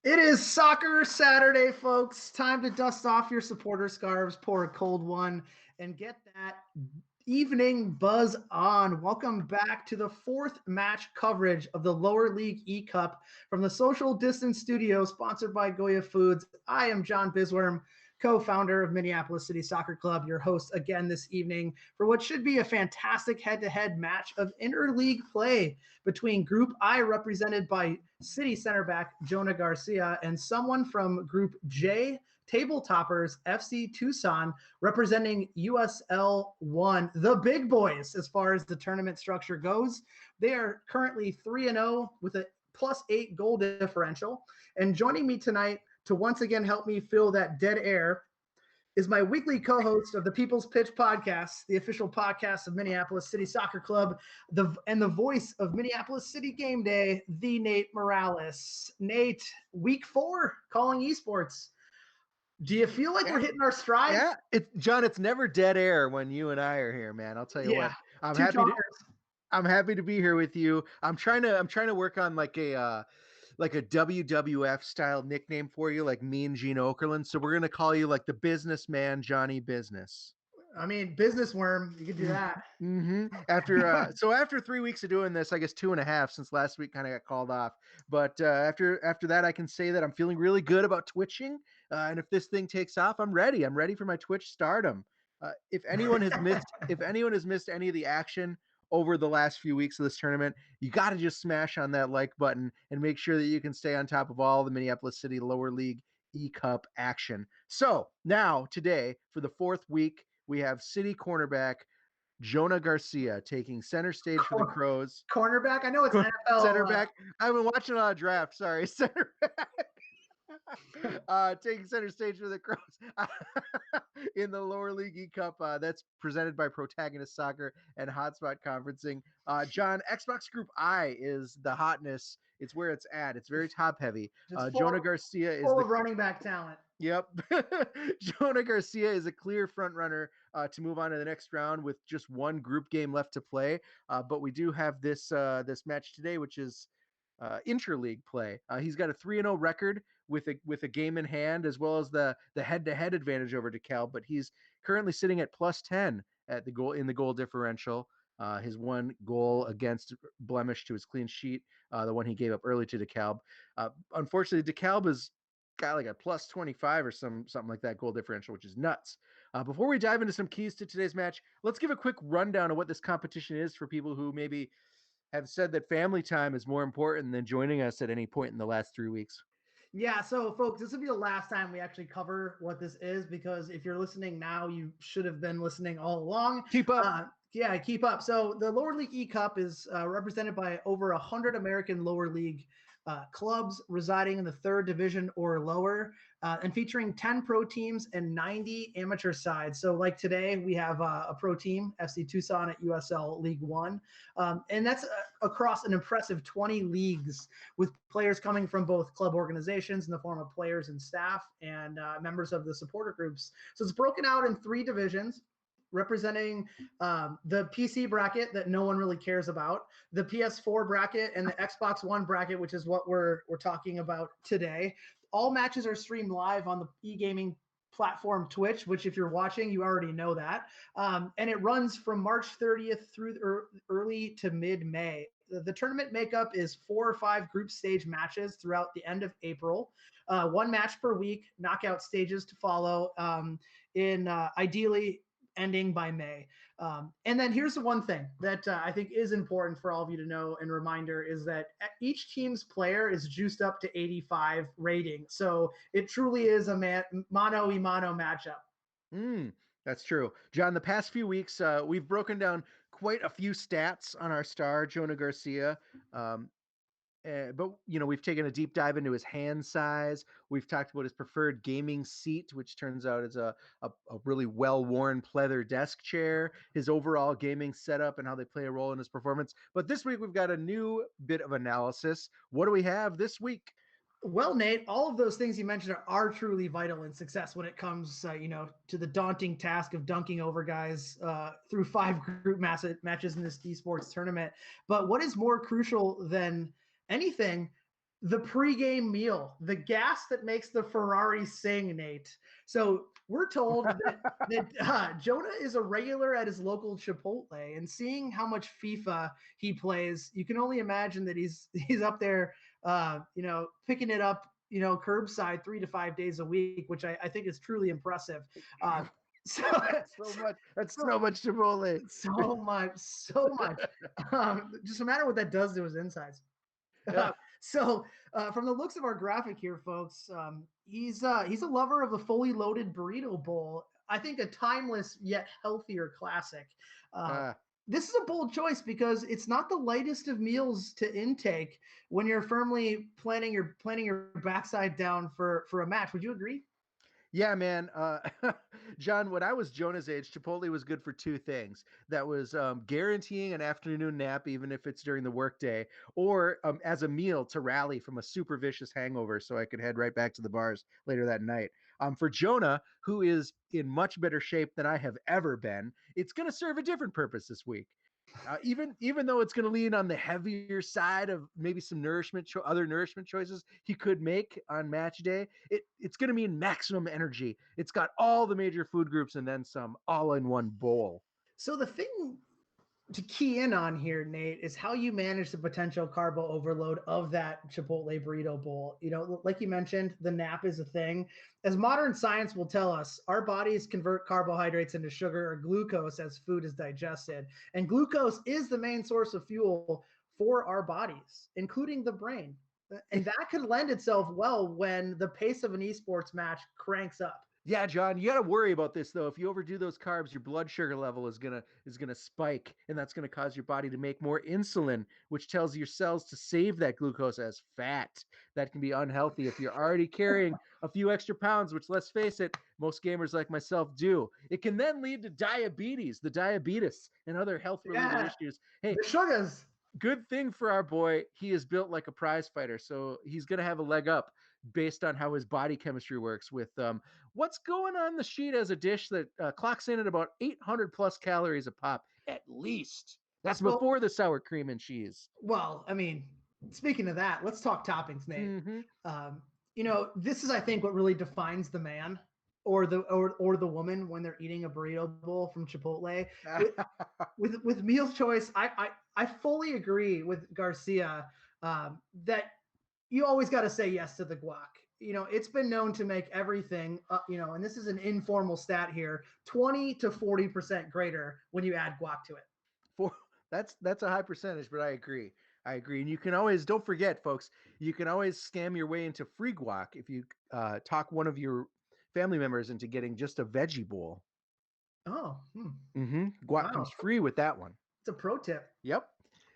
It is Soccer Saturday, folks. Time to dust off your supporter scarves, pour a cold one, and get that evening buzz on. Welcome back to the fourth match coverage of the lower league eCup from the Social Distance Studio, sponsored by Goya Foods. I am John Bisworm, co-founder of Minneapolis City Soccer Club, your host again this evening for what should be a fantastic head-to-head match of interleague play between Group I, represented by City center back Jonah Garcia, and someone from Group J, table toppers FC Tucson, representing USL 1, the big boys as far as the tournament structure goes. They are currently 3-0 with a +8 goal differential. And joining me tonight to once again help me fill that dead air is my weekly co-host of the People's Pitch podcast, the official podcast of Minneapolis City Soccer Club, and the voice of Minneapolis City Game Day, the Nate Morales. Nate, week 4, calling esports. Do you feel like we're hitting our stride? Yeah, John, it's never dead air when you and I are here, man. I'll tell you what. I'm happy to be here with you. I'm trying to work on like a WWF style nickname for you, like me and Gene Okerlund. So we're gonna call you like the businessman Johnny Business. I mean, business worm, you could do that. Mm-hmm. After 3 weeks of doing this, I guess 2.5 since last week kind of got called off. But after that, I can say that I'm feeling really good about twitching. And if this thing takes off, I'm ready. I'm ready for my Twitch stardom. If anyone has missed any of the action over the last few weeks of this tournament, you got to just smash on that like button and make sure that you can stay on top of all the Minneapolis City lower league eCup action. So now today for the fourth week, we have City cornerback Jonah Garcia taking center stage for the Crows. Cornerback? I know it's NFL. Center back. I've been watching a lot of draft. Sorry, center back. Taking center stage for the Crows in the lower league eCup. That's presented by Protagonist Soccer and Hotspot Conferencing. John, Xbox Group I is the hotness. It's where it's at. It's very top heavy. Jonah Garcia is full of running back talent. Yep. Jonah Garcia is a clear front runner to move on to the next round with just one group game left to play. But we do have this match today, which is interleague play. He's got a 3-0 record with a game in hand, as well as the head-to-head advantage over DeKalb, but he's currently sitting at +10 at the goal differential. His one goal against blemish to his clean sheet, the one he gave up early to DeKalb. Unfortunately, DeKalb is got like a +25 or something like that goal differential, which is nuts. Before we dive into some keys to today's match, let's give a quick rundown of what this competition is for people who maybe have said that family time is more important than joining us at any point in the last 3 weeks. Yeah, so folks, this will be the last time we actually cover what this is, because if you're listening now, you should have been listening all along. Keep up. Keep up. So the lower league eCup is represented by over 100 American lower league clubs residing in the 3rd division or lower, and featuring 10 pro teams and 90 amateur sides. So like today, we have a pro team, FC Tucson at USL League 1. And that's across an impressive 20 leagues, with players coming from both club organizations in the form of players and staff, and members of the supporter groups. So it's broken out in 3 divisions, representing the PC bracket that no one really cares about, the PS4 bracket, and the Xbox One bracket, which is what we're talking about today. All matches are streamed live on the e-gaming platform Twitch, which if you're watching, you already know that. And it runs from March 30th through early to mid-May. The tournament makeup is 4 or 5 group stage matches throughout the end of April. 1 match per week, knockout stages to follow, ideally ending by May. And then here's the one thing that I think is important for all of you to know and reminder is that each team's player is juiced up to 85 rating. So it truly is a mano-a-mano matchup. That's true. John, the past few weeks, we've broken down quite a few stats on our star, Jonah Garcia. But we've taken a deep dive into his hand size. We've talked about his preferred gaming seat, which turns out is a really well-worn pleather desk chair, his overall gaming setup, and how they play a role in his performance. But this week, we've got a new bit of analysis. What do we have this week? Well, Nate, all of those things you mentioned are truly vital in success when it comes, to the daunting task of dunking over guys through 5 group matches in this esports tournament. But what is more crucial than anything The pregame meal, the gas that makes the Ferrari sing, Nate. So we're told that Jonah is a regular at his local Chipotle, and seeing how much FIFA he plays, you can only imagine that he's up there, picking it up, curbside 3 to 5 days a week, which I think is truly impressive. So So much. That's so much Chipotle. so much. Just no matter what that does to his insides. Yeah. From the looks of our graphic here, folks, he's a lover of the fully loaded burrito bowl. I think a timeless yet healthier classic. This is a bold choice because it's not the lightest of meals to intake when you're firmly planning your backside down for a match. Would you agree? Yeah, man. John, when I was Jonah's age, Chipotle was good for two things. That was guaranteeing an afternoon nap, even if it's during the workday, or as a meal to rally from a super vicious hangover so I could head right back to the bars later that night. For Jonah, who is in much better shape than I have ever been, it's going to serve a different purpose this week. Even though it's going to lean on the heavier side of maybe some other nourishment choices he could make on match day, it's going to mean maximum energy. It's got all the major food groups and then some, all in one bowl. So the thing to key in on here, Nate, is how you manage the potential carbo overload of that Chipotle burrito bowl. Like you mentioned, the nap is a thing. As modern science will tell us, our bodies convert carbohydrates into sugar or glucose as food is digested. And glucose is the main source of fuel for our bodies, including the brain. And that could lend itself well when the pace of an esports match cranks up. Yeah, John, you got to worry about this though. If you overdo those carbs, your blood sugar level is gonna spike, and that's gonna cause your body to make more insulin, which tells your cells to save that glucose as fat. That can be unhealthy if you're already carrying a few extra pounds, which, let's face it, most gamers like myself do. It can then lead to diabetes, and other health-related issues. Hey, the sugars. Good thing for our boy, he is built like a prize fighter, so he's going to have a leg up based on how his body chemistry works with what's going on the sheet as a dish that clocks in at about 800 plus calories a pop, at least. That's before the sour cream and cheese. Well, I mean, speaking of that, let's talk toppings, Nate. Mm-hmm. This is, I think, what really defines the man or the woman when they're eating a burrito bowl from Chipotle. with meal choice, I fully agree with Garcia that you always got to say yes to the guac. It's been known to make everything, and this is an informal stat here, 20 to 40% greater when you add guac to it. That's a high percentage, but I agree. And you can always, don't forget, folks, you can always scam your way into free guac if you talk one of your family members into getting just a veggie bowl. Oh. Guac comes free with that one. It's a pro tip. Yep.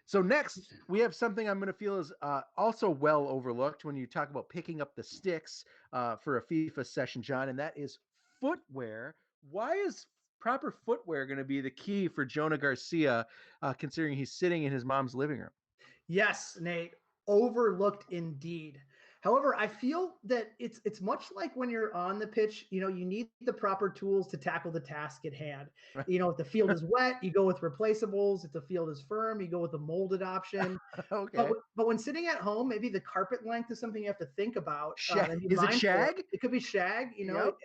So next, we have something I'm going to feel is also well overlooked when you talk about picking up the sticks for a FIFA session, John, and that is footwear. Why is proper footwear going to be the key for Jonah Garcia, considering he's sitting in his mom's living room? Yes, Nate, overlooked indeed. However, I feel that it's much like when you're on the pitch, you need the proper tools to tackle the task at hand. If the field is wet, you go with replaceables. If the field is firm, you go with the molded option. Okay. But when sitting at home, maybe the carpet length is something you have to think about. Is it shag? It could be shag. Yep.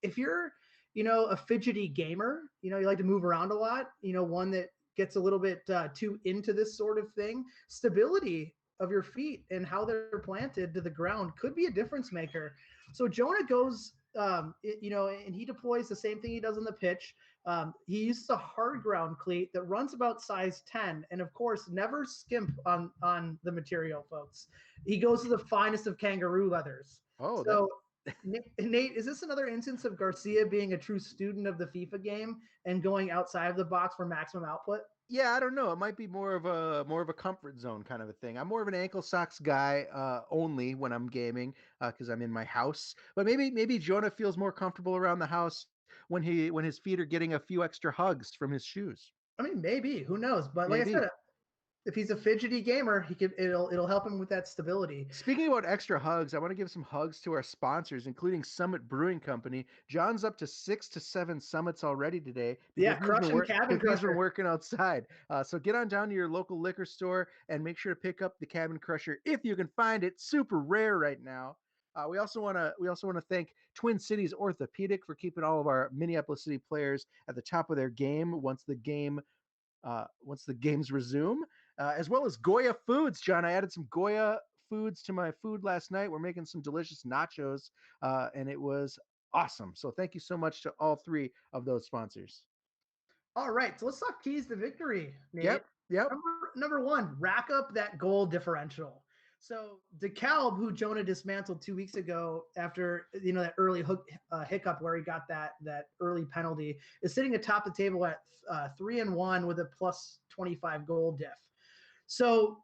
If you're, a fidgety gamer, you like to move around a lot, one that gets a little bit too into this sort of thing, stability of your feet and how they're planted to the ground could be a difference maker. So Jonah goes, and he deploys the same thing he does on the pitch. He uses a hard ground cleat that runs about size 10, and of course, never skimp on the material, folks. He goes to the finest of kangaroo leathers. Oh, so. Nate, is this another instance of Garcia being a true student of the FIFA game and going outside of the box for maximum output? Yeah, I don't know. It might be more of a comfort zone kind of a thing. I'm more of an ankle socks guy only when I'm gaming because I'm in my house. But maybe Jonah feels more comfortable around the house when his feet are getting a few extra hugs from his shoes. I mean, maybe. Who knows? But like I said, if he's a fidgety gamer, it'll help him with that stability. Speaking about extra hugs, I want to give some hugs to our sponsors, including Summit Brewing Company. John's up to 6 to 7 summits already today because crushing Cabin he's been Crusher. working outside. So get on down to your local liquor store and make sure to pick up the Cabin Crusher if you can find it. Super rare right now. We also want to thank Twin Cities Orthopedic for keeping all of our Minneapolis City players at the top of their game once the games resume, as well as Goya Foods. John, I added some Goya foods to my food last night. We're making some delicious nachos, and it was awesome. So thank you so much to all three of those sponsors. All right, so let's talk keys to victory, Nate. Yep. Number one, rack up that goal differential. So DeKalb, who Jonah dismantled 2 weeks ago after that early hiccup where he got that early penalty, is sitting atop the table at 3-1 with a plus 25 goal diff. So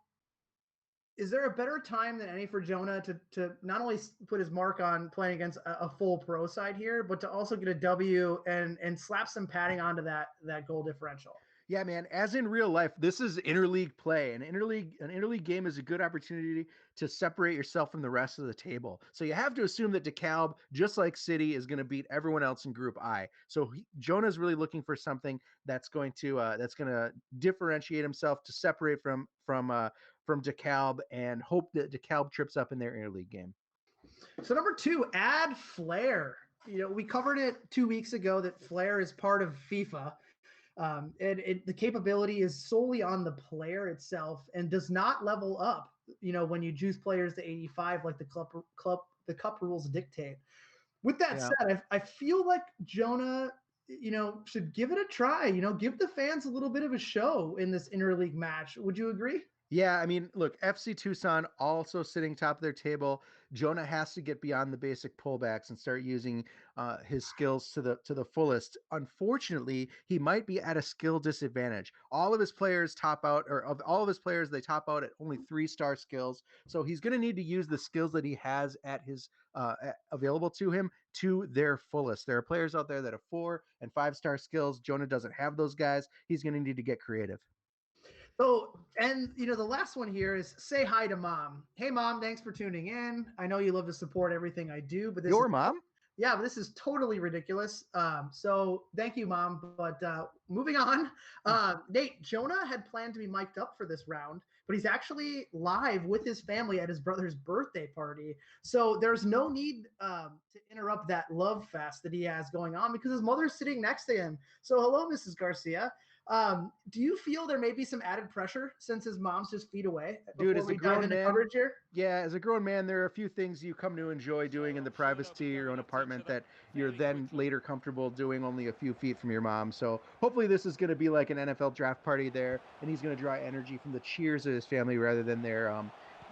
is there a better time than any for Jonah to not only put his mark on playing against a full pro side here, but to also get a W and slap some padding onto that goal differential? Yeah, man. As in real life, this is interleague play. An interleague game is a good opportunity to separate yourself from the rest of the table. So you have to assume that DeKalb, just like City, is going to beat everyone else in Group I. So Jonah's really looking for something that's going to differentiate himself, to separate from DeKalb, and hope that DeKalb trips up in their interleague game. So number two, add flair. We covered it 2 weeks ago that flair is part of FIFA. The capability is solely on the player itself and does not level up, when you juice players to 85 like the cup rules dictate. With that said, I feel like Jonah, should give it a try. Give the fans a little bit of a show in this interleague match. Would you agree? Yeah, I mean, look, FC Tucson also sitting top of their table. Jonah has to get beyond the basic pullbacks and start using his skills to the fullest. Unfortunately, he might be at a skill disadvantage. All of his players top out, or of all of his players, they top out at only 3-star skills. So he's going to need to use the skills that he has at his available to him to their fullest. There are players out there that have 4 and 5-star skills. Jonah doesn't have those guys. He's going to need to get creative. So, and the last one here is say hi to mom. Hey mom, thanks for tuning in. I know you love to support everything I do, but Mom? Yeah, but this is totally ridiculous. So thank you, mom. But moving on, Nate, Jonah had planned to be mic'd up for this round, but he's actually live with his family at his brother's birthday party. So there's no need to interrupt that love fest that he has going on because his mother's sitting next to him. So hello, Mrs. Garcia. Do you feel there may be some added pressure since his mom's just feet away? Dude, as a grown man, coverage here? Yeah, as a grown man, there are a few things you come to enjoy doing in the privacy of your own apartment that you're then later comfortable doing only a few feet from your mom. So hopefully this is going to be like an NFL draft party there, and he's going to draw energy from the cheers of his family rather than their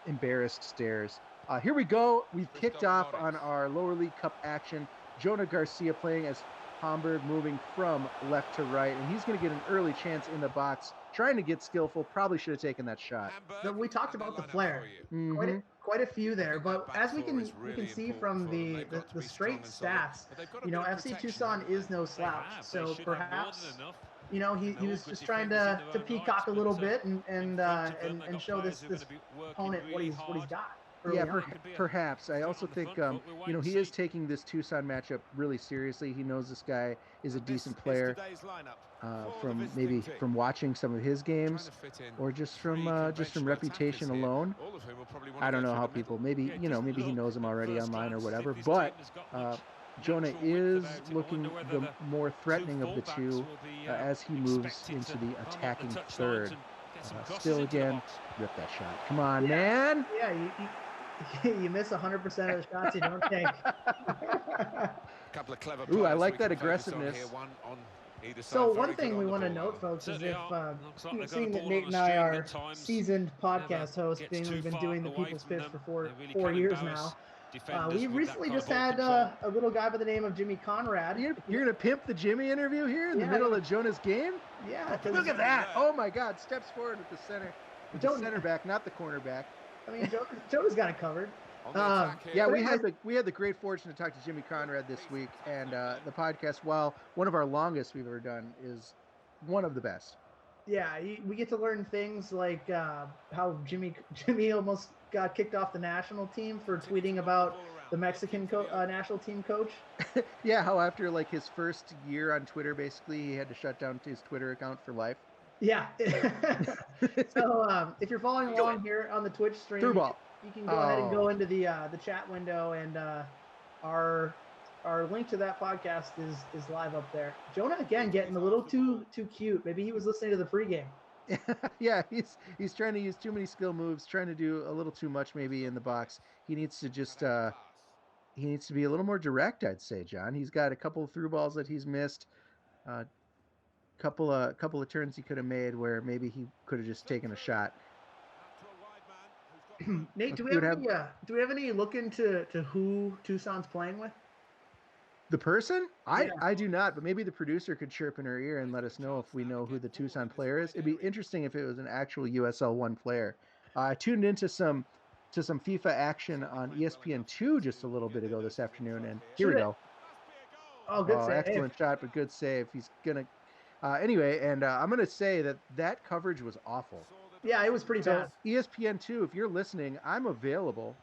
embarrassed stares. Here we go. We've kicked off on our lower league cup action. Jonah Garcia playing as Homburg, moving from left to right, and he's going to get an early chance in the box, trying to get skillful. Probably should have taken that shot. We talked about the flair, quite a few there, but as we can see from the straight stats, FC Tucson is no slouch. So perhaps he was just trying to peacock a little bit and show this opponent what he's got. Yeah, perhaps. I also think, he is taking this Tucson matchup really seriously. He knows this guy is a decent player from watching some of his games, or just from reputation alone. I don't know how people, maybe he knows him already online or whatever, but Jonah is looking the more threatening of the two as he moves into the attacking third. Still again, rip that shot. Come on, man. Yeah, you miss 100% of the shots you don't take. Ooh, I like that aggressiveness. So one thing we want to note, folks, is if seeing that Nate and I are seasoned podcast hosts, we've been doing the People's Pitch for four years now. We recently just had a little guy by the name of Jimmy Conrad. You're going to pimp the Jimmy interview here in the middle of Jonah's game? Yeah. Look at that. Oh, my God. Steps forward with the center back, not the cornerback. I mean, Jonah's got it covered. We had the great fortune to talk to Jimmy Conrad this week, and the podcast, while one of our longest we've ever done, is one of the best. Yeah, we get to learn things like how Jimmy almost got kicked off the national team for tweeting about the Mexican national team coach. Yeah, how after like his first year on Twitter, basically he had to shut down his Twitter account for life. Yeah. So if you're following along here on the Twitch stream, Through ball. you can go ahead and Oh, go into the chat window, and our our link to that podcast is live up there. Jonah again getting a little too cute. Maybe he was listening to the pregame. yeah, he's trying to use too many skill moves, trying to do a little too much maybe in the box. He needs to just he needs to be a little more direct, I'd say, John. He's got a couple of through balls that he's missed, couple of turns he could have made where maybe he could have just taken a shot. Nate, do we have any look into who Tucson's playing with? The person? Yeah. I do not, but maybe the producer could chirp in her ear and let us know if we know who the Tucson player is. It'd be interesting if it was an actual USL 1 player. I tuned into some FIFA action on ESPN2 just a little bit ago this afternoon, and here we go. Oh, good save. Excellent shot, but good save. He's going to... anyway, and I'm going to say that coverage was awful. Yeah, it was pretty bad. ESPN2, if you're listening, I'm available.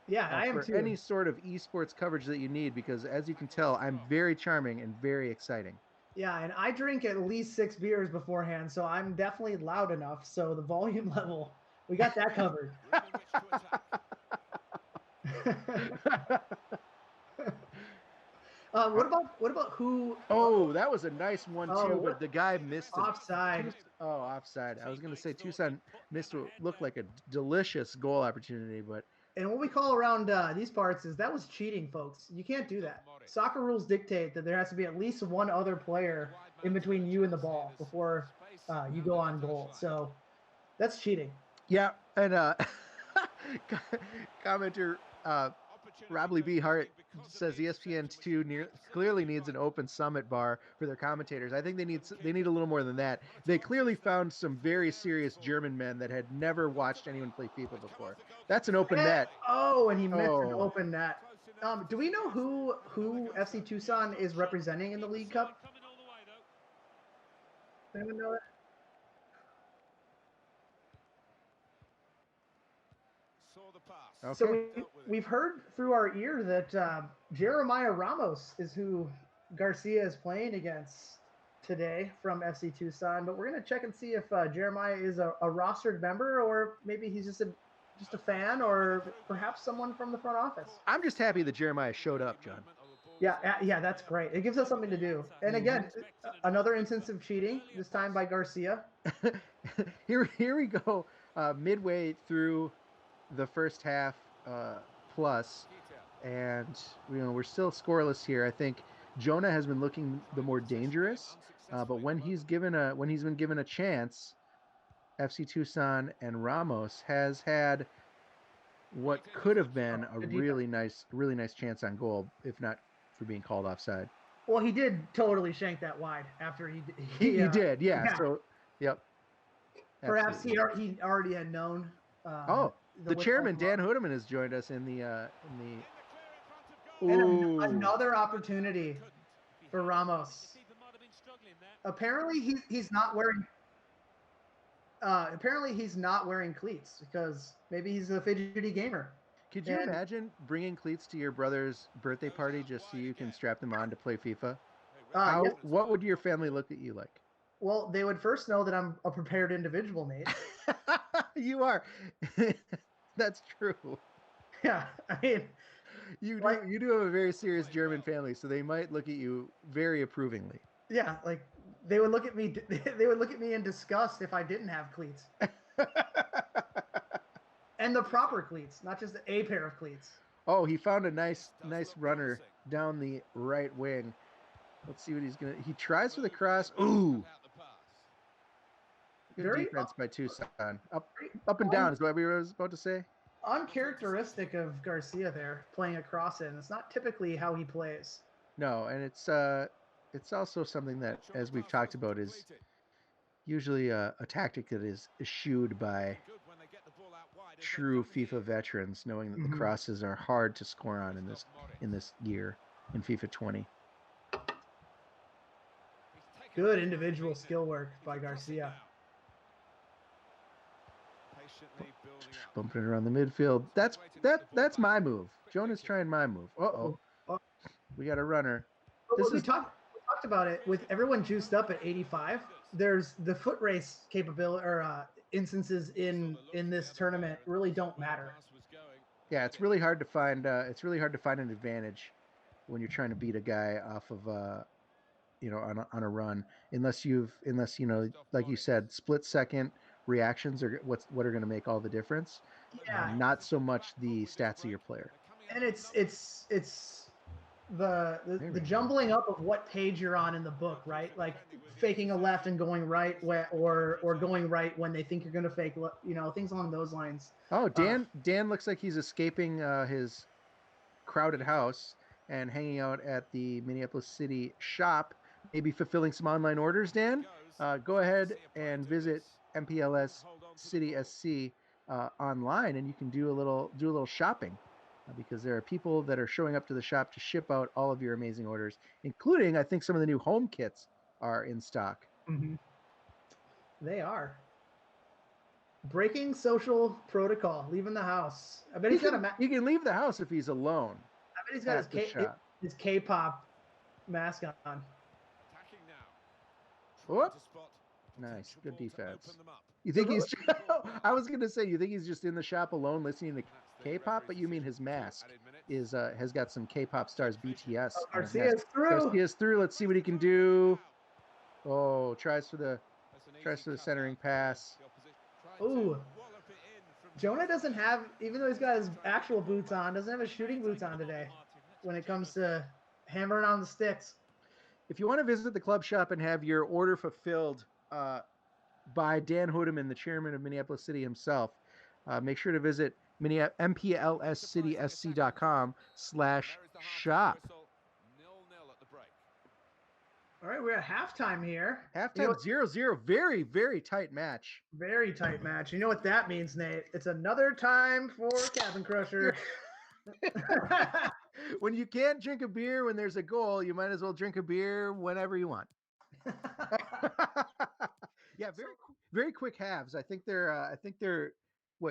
Yeah, I am too. Any sort of esports coverage that you need, because as you can tell, I'm very charming and very exciting. Yeah, and I drink at least 6 beers beforehand, so I'm definitely loud enough. So the volume level, we got that covered. What about who? Oh, that was a nice one too, but the guy missed it. Offside. Oh, offside. I was going to say Tucson missed what looked like a delicious goal opportunity, but. And what we call around these parts is that was cheating, folks. You can't do that. Soccer rules dictate that there has to be at least one other player in between you and the ball before you go on goal. So that's cheating. Yeah, and commenter Robley B. Hart says ESPN2 clearly needs an open summit bar for their commentators. I think they need a little more than that. They clearly found some very serious German men that had never watched anyone play FIFA before. That's an open net. Oh, and he missed an open net. Do we know who FC Tucson is representing in the League Cup? Anyone know that? Okay. So we've heard through our ear that Jeremiah Ramos is who Garcia is playing against today from FC Tucson, but we're going to check and see if Jeremiah is a rostered member, or maybe he's just a fan, or perhaps someone from the front office. I'm just happy that Jeremiah showed up, John. Yeah, that's great. It gives us something to do. And again, another instance of cheating, this time by Garcia. Here we go, midway through the first half plus, and we're still scoreless here. I think Jonah has been looking the more dangerous, but when he's been given a chance, FC Tucson and Ramos has had what could have been a really nice chance on goal, if not for being called offside. Well, he did totally shank that wide after he did, yeah. So, yep. Perhaps he already had known. The chairman Dan Hoodeman has joined us in the. And another opportunity for Ramos. Apparently he's not wearing. Apparently he's not wearing cleats because maybe he's a fidgety gamer. Could you imagine bringing cleats to your brother's birthday party just so you can strap them on to play FIFA? Yes. What would your family look at you like? Well, they would first know that I'm a prepared individual, Nate. You are. That's true. Yeah, I mean, you do have a very serious German family, so they might look at you very approvingly. Yeah, like they would look at me. They would look at me in disgust if I didn't have cleats. And the proper cleats, not just a pair of cleats. Oh, he found a nice runner down the right wing. Let's see what he's gonna. He tries for the cross. Ooh. Good defense by Tucson. Up and down is what we were about to say. Uncharacteristic of Garcia there, playing a cross in. It's not typically how he plays. No, and it's also something that, as we've talked about, is usually a tactic that is eschewed by true FIFA veterans, knowing that the crosses are hard to score on in this year in FIFA 20. Good individual skill work by Garcia. Bumping it around the midfield. That's my move. Jonah's trying my move. Uh-oh. We got a runner. We talked about it with everyone juiced up at 85. There's the foot race capability or instances in this tournament really don't matter. Yeah, it's really hard to find. It's really hard to find an advantage when you're trying to beat a guy off of on a run, unless like you said, split second reactions are what are going to make all the difference. Yeah, not so much the stats of your player. And it's the jumbling up of what page you're on in the book, right? Like faking a left and going right, or going right when they think you're going to fake, things along those lines. Oh, Dan looks like he's escaping his crowded house and hanging out at the Minneapolis City shop, maybe fulfilling some online orders. Dan, go ahead and visit Mpls City SC online, and you can do a little shopping. Because there are people that are showing up to the shop to ship out all of your amazing orders, including, I think, some of the new home kits are in stock. Mm-hmm. They are. Breaking social protocol, leaving the house. I bet he can leave the house if he's alone. I bet he's got his K-pop mask on. Whoop. Nice, good defense. You think he's? I was gonna say, you think he's just in the shop alone listening to K-pop, but you mean his mask has got some K-pop stars BTS. Oh, Garcia's through. Garcia's through. Let's see what he can do. Oh, tries for the centering pass. Ooh. Jonah doesn't have, even though he's got his actual boots on, doesn't have his shooting boots on today when it comes to hammering on the sticks. If you want to visit the club shop and have your order fulfilled by Dan Hodeman, the chairman of Minneapolis City himself, make sure to visit mplscitysc.com/shop. All right, we're at halftime here. Halftime 0-0. Very, very tight match. Very tight match. You know what that means, Nate? It's another time for Cabin Crusher. When you can't drink a beer when there's a goal, you might as well drink a beer whenever you want. Yeah, very quick halves. I think they're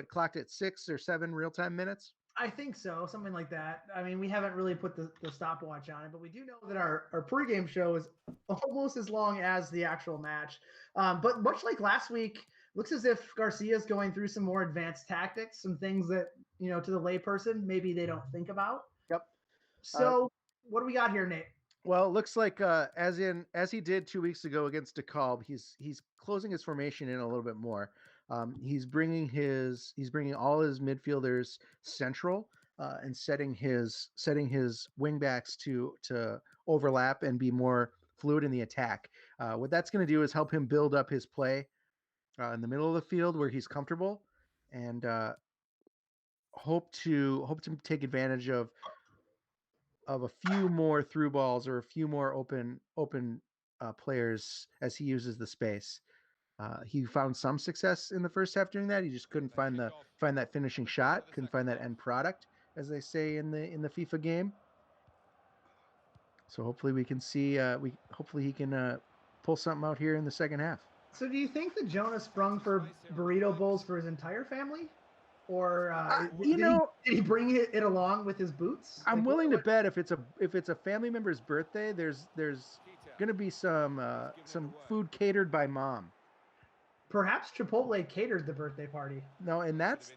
clocked at 6 or 7 real-time minutes. I think so, something like that. I mean, we haven't really put the stopwatch on it, but we do know that our pregame show is almost as long as the actual match. But much like last week, looks as if Garcia's going through some more advanced tactics, some things that, to the layperson, maybe they don't think about. Yep. So what do we got here, Nate? Well, it looks like as he did 2 weeks ago against DeKalb, he's closing his formation in a little bit more. He's bringing all his midfielders central and setting his wingbacks to overlap and be more fluid in the attack. What that's going to do is help him build up his play in the middle of the field where he's comfortable, and hope to take advantage of a few more through balls or a few more open players as he uses the space. He found some success in the first half doing that. He just couldn't find that finishing shot, couldn't find that end product, as they say in the FIFA game. So hopefully we can see hopefully he can pull something out here in the second half. So do you think that Jonah sprung for burrito bowls for his entire family? Or did he bring it along with his boots? I'm willing to bet if it's a family member's birthday, there's going to be some food catered by mom. Perhaps Chipotle catered the birthday party. No, and that's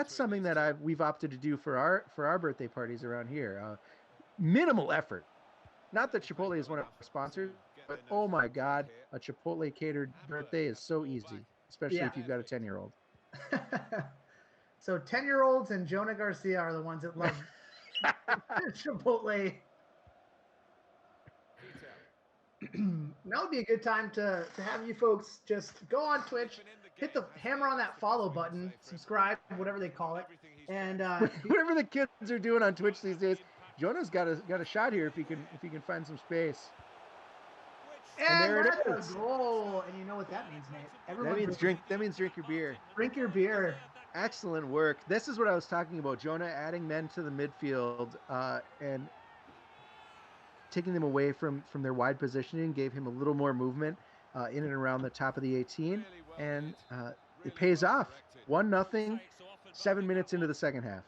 something that we've opted to do for our birthday parties around here. Minimal effort. Not that Chipotle is one of our sponsors, but oh my God, a Chipotle catered birthday is so easy, especially if you've got a 10-year-old. So 10-year-olds and Jonah Garcia are the ones that love Chipotle. Now would be a good time to have you folks just go on Twitch, hit the hammer on that follow button, subscribe, whatever they call it, and whatever the kids are doing on Twitch these days. Jonah's got a shot here if he can find some space. And there it is. A goal. And you know what that means, Nate? That means drink your beer. Drink your beer. Excellent work. This is what I was talking about. Jonah adding men to the midfield and taking them away from their wide positioning, gave him a little more movement in and around the top of the 18. And it pays off. 1-0, 7 minutes into the second half.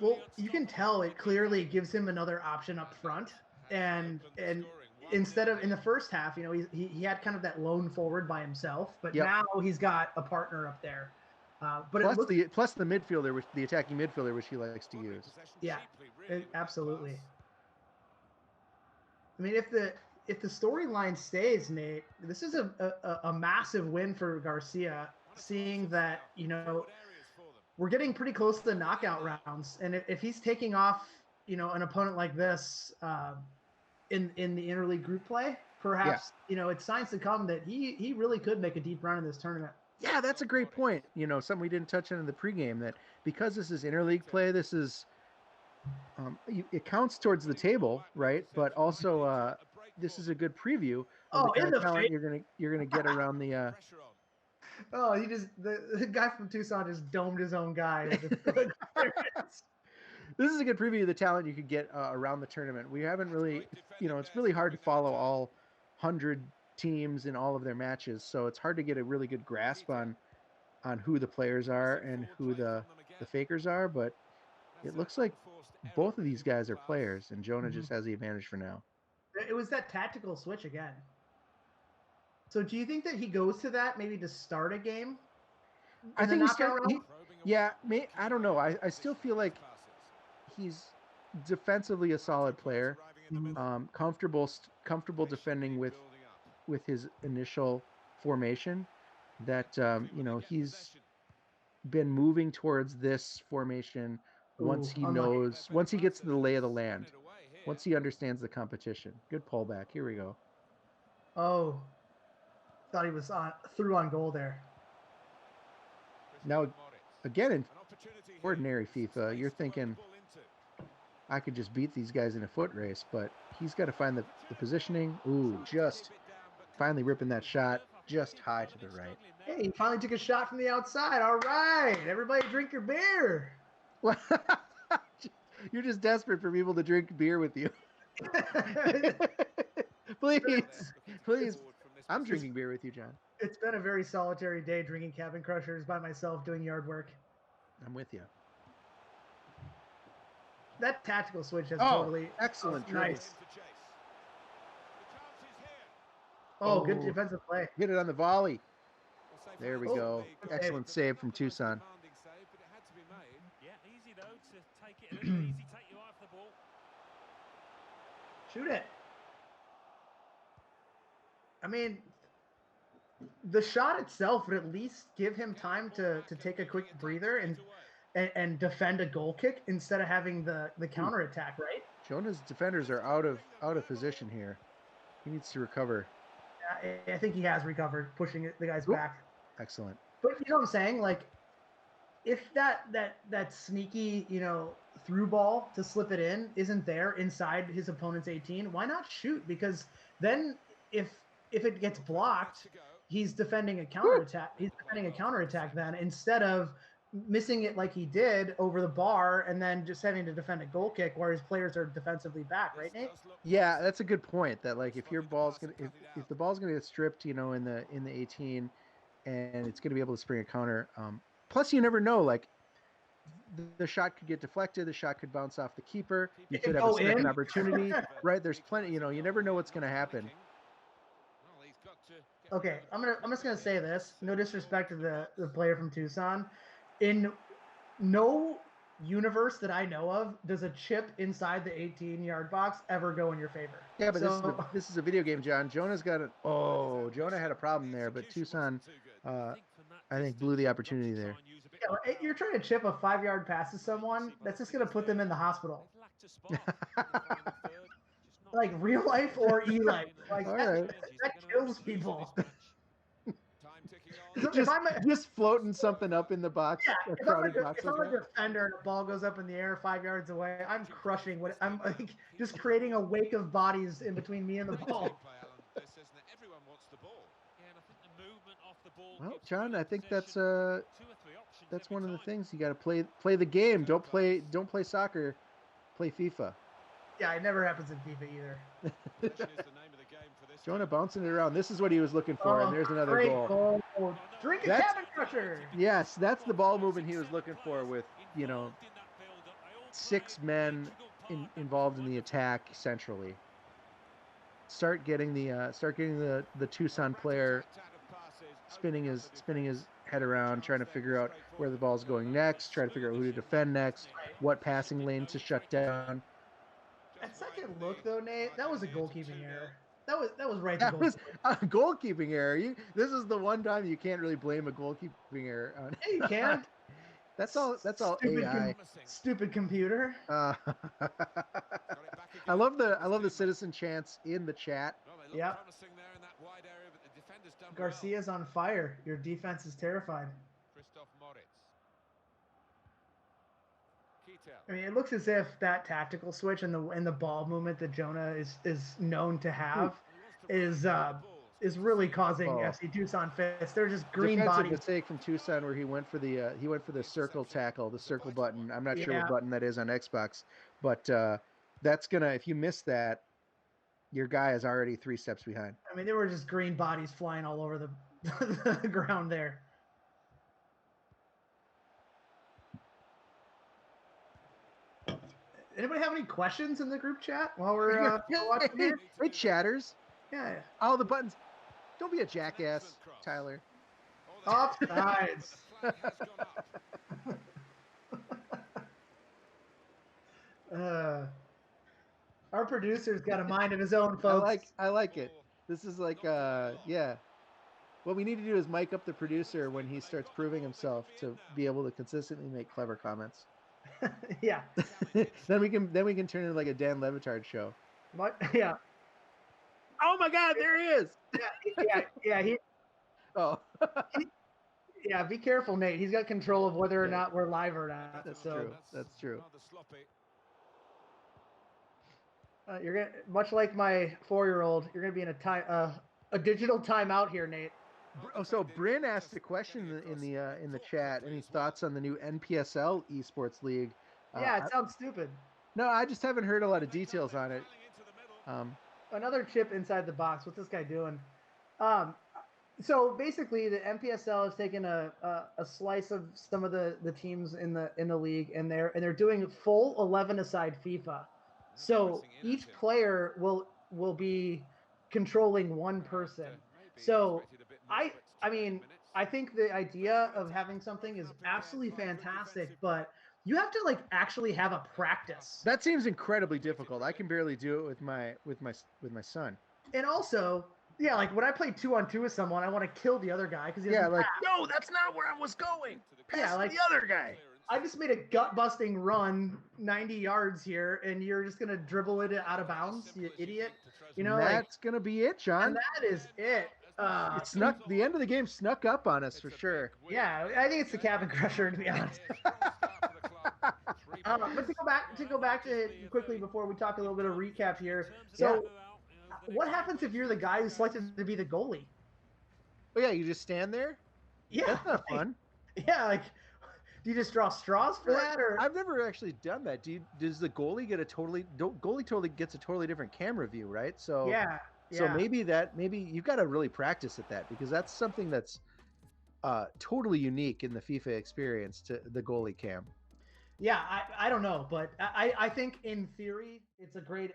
Well, you can tell it clearly gives him another option up front, and instead of in the first half, he had kind of that lone forward by himself, but now he's got a partner up there. But plus the midfielder, the attacking midfielder, which he likes to use. Yeah, absolutely. I mean, if the storyline stays, Nate, this is a massive win for Garcia, seeing that we're getting pretty close to the knockout rounds, and if he's taking off an opponent like this in the interleague group play, perhaps it's signs to come that he really could make a deep run in this tournament. Yeah, that's a great point. Something we didn't touch on in the pregame, that because this is interleague play, this is it counts towards the table, right? But also this is a good preview of the kind of talent you're gonna get around the. Oh, the guy from Tucson just domed his own guy. This is a good preview of the talent you could get around the tournament. We haven't really, it's really hard to follow all 100 teams in all of their matches, so it's hard to get a really good grasp on who the players are and who the fakers are. But it looks like both of these guys are players, and Jonah just has the advantage for now. It was that tactical switch again. So do you think that he goes to that maybe to start a game? I think I don't know. I still feel like he's defensively a solid player, comfortable defending with his initial formation. That he's been moving towards this formation once he gets to the lay of the land, once he understands the competition. Good pullback. Here we go. Oh, thought he was through on goal there. Now, again, in ordinary FIFA, you're thinking, I could just beat these guys in a foot race, but he's got to find the positioning. Ooh, just finally ripping that shot just high to the right. Hey, he finally took a shot from the outside. All right, everybody drink your beer. You're just desperate for people to drink beer with you. Please. I'm drinking beer with you, John. It's been a very solitary day drinking Cabin Crushers by myself doing yard work. I'm with you. That tactical switch has totally excellent. Nice. Good defensive play. Hit it on the volley. There we go. Excellent save from Tucson. Yeah, easy though to take it. Easy take you off the ball. Shoot it. I mean, the shot itself would at least give him time to take a quick breather and defend a goal kick instead of having the counter attack, right? Jonah's defenders are out of position here. He needs to recover. Yeah, I think he has recovered, pushing the guys back. Excellent. But you know what I'm saying? Like, if that sneaky, through ball to slip it in isn't there inside his opponent's 18, why not shoot? Because then if it gets blocked, he's defending a counterattack. He's defending a counterattack then, instead of missing it like he did over the bar and then just having to defend a goal kick where his players are defensively back, right, Nate? Yeah, that's a good point. That, like, if the ball's gonna get stripped, in the 18, and it's gonna be able to spring a counter. Plus, you never know. Like, the shot could get deflected. The shot could bounce off the keeper. You could have a second opportunity. Right? There's plenty. You never know what's gonna happen. Okay, I'm just gonna say this. No disrespect to the player from Tucson. In no universe that I know of does a chip inside the 18-yard box ever go in your favor. Yeah, but this is a video game, John. Jonah had a problem there, but Tucson, I think, blew the opportunity there. Yeah, you're trying to chip a 5-yard pass to someone. That's just gonna put them in the hospital. Like real life or e-life. Like that kills people. Just floating something up in the box. Yeah, if I'm a defender and a ball goes up in the air 5 yards away, I'm crushing I'm like just creating a wake of bodies in between me and the ball. Well, John, I think that's one of the things. You got to play the game. Don't play soccer. Play FIFA. Yeah, it never happens in FIFA either. Jonah bouncing it around. This is what he was looking for, and there's another great goal. Drink a That's- cabin crusher. Yes, that's the ball movement he was looking for with, 6 men involved in the attack centrally. Start getting the Tucson player spinning his head around, trying to figure out where the ball's going next, trying to figure out who to defend next, what passing lane to shut down. At second look, though, Nate, that was a goalkeeping error. That was right. That was a goalkeeping error. This is the one time you can't really blame a goalkeeping error on. Yeah, you can. That's all Stupid AI. Stupid computer. I love the citizen chants in the chat. Yeah. Garcia's on fire. Your defense is terrified. I mean, it looks as if that tactical switch and the ball movement that Jonah is known to have is really causing FC Tucson fits. They're just green defensive bodies. Mistake from Tucson where he went for the circle tackle, the circle button. I'm not sure what button that is on Xbox, but that's gonna, if you miss that, your guy is already 3 steps behind. I mean, there were just green bodies flying all over the ground there. Anybody have any questions in the group chat while we're watching here? It chatters. Yeah. All the buttons. Don't be a jackass, Tyler. Offsides. Our producer's got a mind of his own, folks. I like it. This is like yeah. What we need to do is mic up the producer when he starts proving himself to be able to consistently make clever comments. Yeah. then we can turn it into like a Dan Levitard show. Yeah. Oh my God, there he is. Yeah. Oh. Yeah, be careful, Nate. He's got control of whether or not we're live or not. That's true. That's true. You're gonna, much like my 4-year-old, you're gonna be in a digital timeout here, Nate. So Bryn asked a question in the chat. Any thoughts on the new Npsl esports league? Yeah, it sounds stupid. No, I just haven't heard a lot of details on it. Another chip inside the box. What's this guy doing? So basically, the Npsl has taken a slice of some of the teams in the league, and they're doing full 11-a-side FIFA. So each player will be controlling one person. So I mean, I think the idea of having something is absolutely fantastic, but you have to actually have a practice. That seems incredibly difficult. I can barely do it with my son. And also, yeah, when I play 2-on-2 with someone, I want to kill the other guy because no, that's not where I was going. Pass the other guy. I just made a gut-busting run 90 yards here, and you're just gonna dribble it out of bounds, you idiot. That's gonna be it, John. And that is it. It snuck. The end of the game snuck up on us for sure. Yeah, I think it's the cabin crusher, to be honest. But to go back to it quickly before we talk a little bit of recap here. So, what happens if you're the guy who's selected to be the goalie? Oh yeah, you just stand there. Yeah, that's not fun. Yeah, do you just draw straws for that? Or I've never actually done that. Does the goalie get goalie totally gets a totally different camera view, right? So yeah. So maybe you've got to really practice at that, because that's something that's totally unique in the FIFA experience to the goalie cam. Yeah, I don't know, but I think in theory it's a great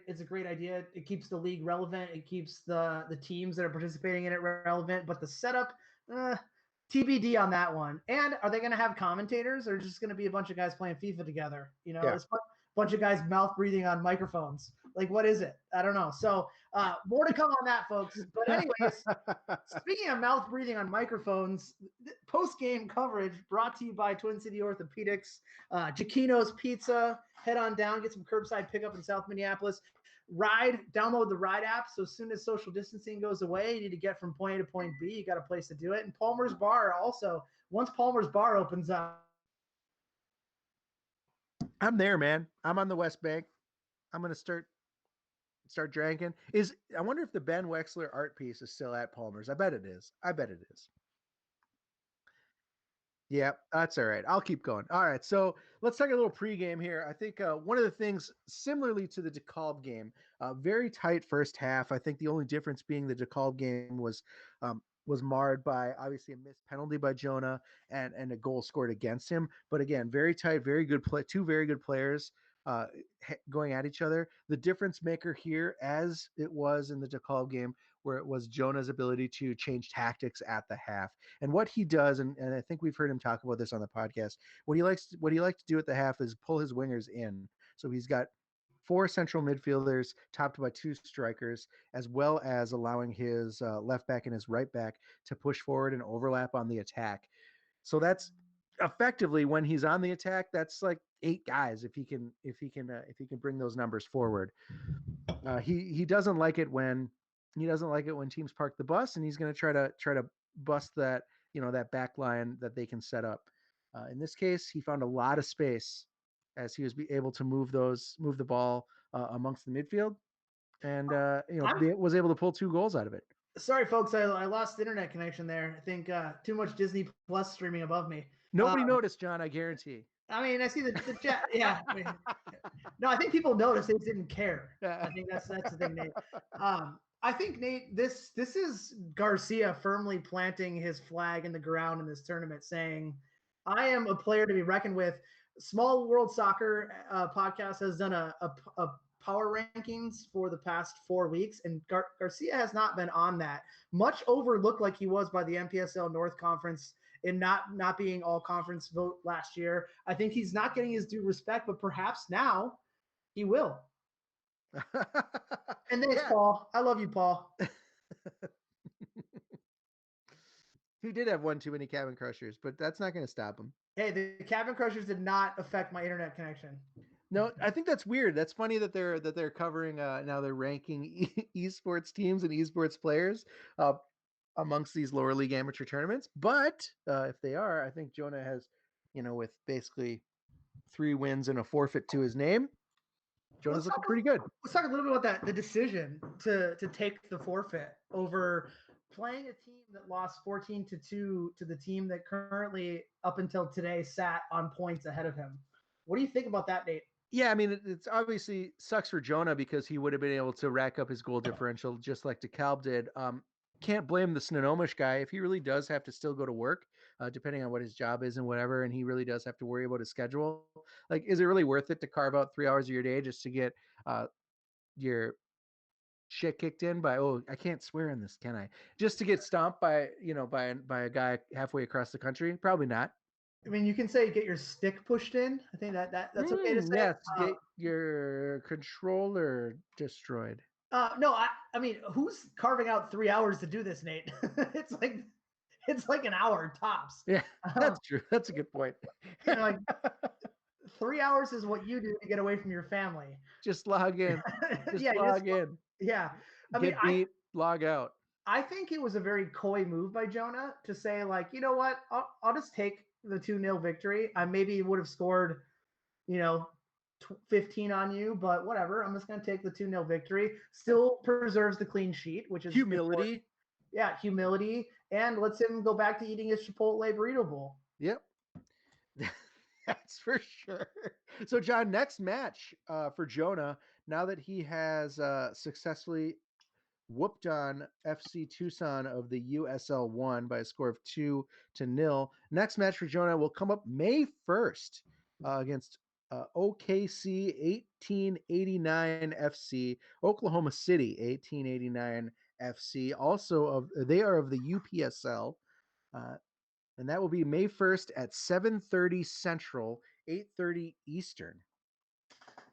idea. It keeps the league relevant. It keeps the teams that are participating in it relevant. But the setup, TBD on that one. And are they going to have commentators, or just going to be a bunch of guys playing FIFA together? This bunch of guys mouth breathing on microphones. What is it? I don't know. So more to come on that, folks. But anyways, speaking of mouth breathing on microphones, post-game coverage brought to you by Twin City Orthopedics, Giacchino's Pizza. Head on down, get some curbside pickup in South Minneapolis. Download the Ride app. So as soon as social distancing goes away, you need to get from point A to point B. You got a place to do it. And Palmer's Bar also. Once Palmer's Bar opens up, I'm there, man. I'm on the West Bank. I'm gonna start drinking. I wonder if the Ben Wexler art piece is still at Palmer's. I bet it is. Yeah, that's all right. I'll keep going. All right, so let's take a little pregame here. I think one of the things, similarly to the DeKalb game, very tight first half. I think the only difference being the DeKalb game was marred by obviously a missed penalty by Jonah and a goal scored against him. But again, very tight, very good play. Two very good players going at each other. The difference maker here, as it was in the DeKalb game, where it was Jonah's ability to change tactics at the half. And what he does, and I think we've heard him talk about this on the podcast, what he likes to do at the half is pull his wingers in. So he's got 4 central midfielders topped by 2 strikers, as well as allowing his left back and his right back to push forward and overlap on the attack. So that's effectively, when he's on the attack, that's like 8 guys if he can bring those numbers forward. He doesn't like it when teams park the bus, and he's going to try to bust that that back line that they can set up. In this case, he found a lot of space as he was able to move the ball amongst the midfield, and was able to pull 2 goals out of it. Sorry, folks, I lost the internet connection there. I think too much Disney Plus streaming above me. Nobody noticed, John, I guarantee. I mean, I see the chat. Yeah. I mean, no, I think people noticed. They just didn't care. I think that's the thing, Nate. I think, Nate, this is Garcia firmly planting his flag in the ground in this tournament, saying, I am a player to be reckoned with. Small World Soccer podcast has done a power rankings for the past 4 weeks, and Garcia has not been on that. Much overlooked like he was by the Npsl North Conference in not being all conference vote last year. I think he's not getting his due respect, but perhaps now he will. And thanks, Paul. I love you, Paul. He did have one too many Cabin Crushers, but that's not going to stop him. Hey, the Cabin Crushers did not affect my internet connection. No, I think that's weird. That's funny that they're covering now they're ranking esports teams and esports players amongst these lower league amateur tournaments. But if they are, I think Jonah has, with basically 3 wins and a forfeit to his name, Jonah's looking pretty good. Let's talk a little bit about that. The decision to take the forfeit over playing a team that lost 14-2 to the team that currently, up until today, sat on points ahead of him. What do you think about that, Nate? Yeah, I mean, it's obviously sucks for Jonah because he would have been able to rack up his goal differential just like DeKalb did. Can't blame the Snohomish guy if he really does have to still go to work, depending on what his job is and whatever, and he really does have to worry about his schedule. Like, is it really worth it to carve out 3 hours of your day just to get your shit kicked in by, I can't swear in this, can I? Just to get stomped by a guy halfway across the country? Probably not. I mean, you can say get your stick pushed in. I think that's okay to say. Yes, get your controller destroyed. No, I mean, who's carving out 3 hours to do this, Nate? it's like an hour tops. Yeah, that's true. That's a good point. Like 3 hours is what you do to get away from your family. Just log in. Log in. Yeah. Log out. I think it was a very coy move by Jonah to say, like, you know what? I'll just take the 2-0 victory. I maybe would have scored, 15 on you, but whatever. I'm just going to take the 2-0 victory. Still preserves the clean sheet, which is humility. Important. Yeah, humility, and lets him go back to eating his Chipotle burrito bowl. Yep. That's for sure. So, John, next match for Jonah, now that he has successfully whooped on FC Tucson of the USL 1 by a score of 2-0. Next match for Jonah will come up May 1st against OKC 1889 FC, Oklahoma City 1889 FC. Also, they are of the UPSL. And that will be May 1st at 7:30 Central, 8:30 Eastern.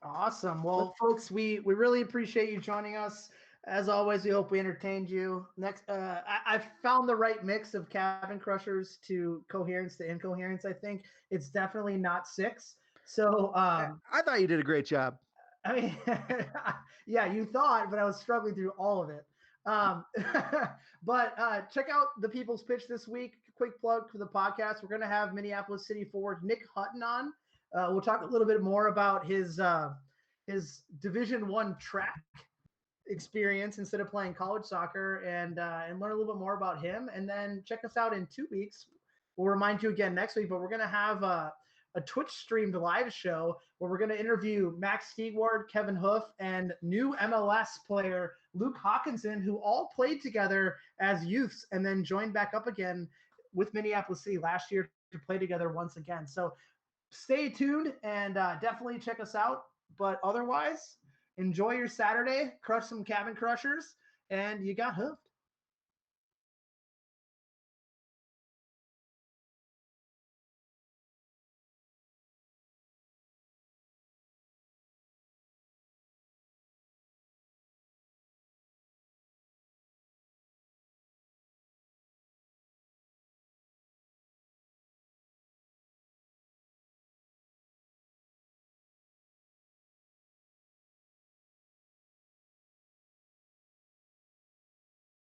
Awesome. Well, folks, we really appreciate you joining us. As always, we hope we entertained you. Next, I found the right mix of Cabin Crushers to coherence to incoherence. I think it's definitely not 6. So I thought you did a great job. I mean, yeah, you thought, but I was struggling through all of it. But check out the People's Pitch this week. Quick plug for the podcast. We're going to have Minneapolis City forward Nick Hutton on. We'll talk a little bit more about his Division I track experience instead of playing college soccer, and learn a little bit more about him. And then check us out in 2 weeks we'll remind you again next week. But we're going to have a Twitch streamed live show where we're going to interview Max Stegward, Kevin Hoof, and new MLS player Luke Hawkinson, who all played together as youths and then joined back up again with Minneapolis City last year to play together once again. So stay tuned and definitely check us out. But otherwise, enjoy your Saturday, crush some cabin crushers, and you got hooked.